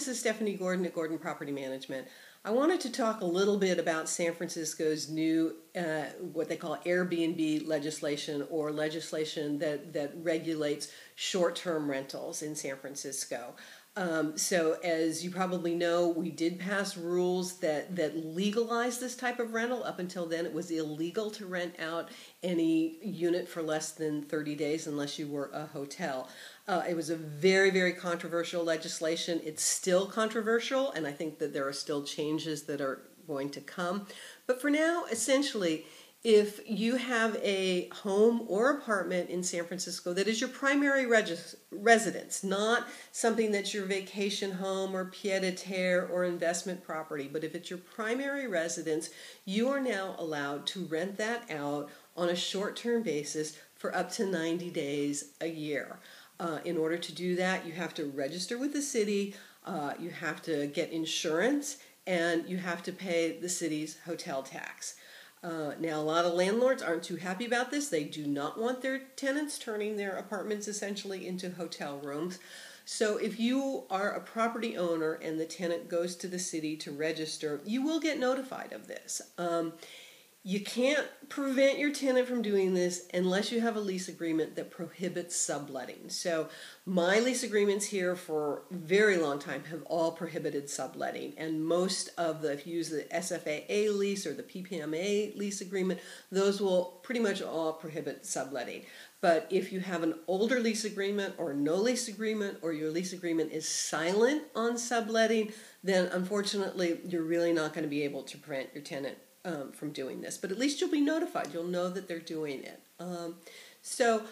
this is Stephanie Gordon at Gordon Property Management. I wanted to talk a little bit about San Francisco's new, what they call Airbnb legislation, or legislation that regulates short-term rentals in San Francisco. So as you probably know, we did pass rules that legalize this type of rental. Up until then, it was illegal to rent out any unit for less than 30 days unless you were a hotel. It was a very, very controversial legislation. It's still controversial, and I think that there are still changes that are going to come. But for now, essentially, if you have a home or apartment in San Francisco that is your primary residence, not something that's your vacation home or pied-à-terre or investment property, but if it's your primary residence, you are now allowed to rent that out on a short-term basis for up to 90 days a year. In order to do that, you have to register with the city, you have to get insurance, and you have to pay the city's hotel tax. Now, a lot of landlords aren't too happy about this. They do not want their tenants turning their apartments essentially into hotel rooms. So if you are a property owner and the tenant goes to the city to register, you will get notified of this. You can't prevent your tenant from doing this unless you have a lease agreement that prohibits subletting. So my lease agreements here for a very long time have all prohibited subletting. And most of the, if you use the SFAA lease or the PPMA lease agreement, those will pretty much all prohibit subletting. But if you have an older lease agreement or no lease agreement, or your lease agreement is silent on subletting, then unfortunately you're really not going to be able to prevent your tenant from doing this, but at least you'll be notified. You'll know that they're doing it. So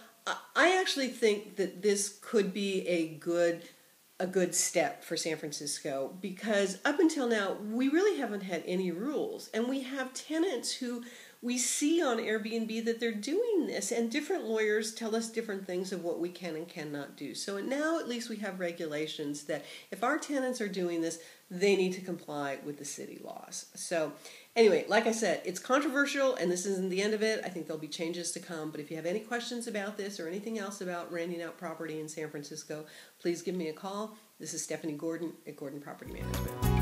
I actually think that this could be a good step for San Francisco, because up until now we really haven't had any rules, and we have tenants who we see on Airbnb that they're doing this, and different lawyers tell us different things of what we can and cannot do. So now at least we have regulations that if our tenants are doing this, they need to comply with the city laws. So anyway, like I said, it's controversial, and this isn't the end of it. I think there'll be changes to come, but if you have any questions about this or anything else about renting out property in San Francisco, please give me a call. This is Stephanie Gordon at Gordon Property Management.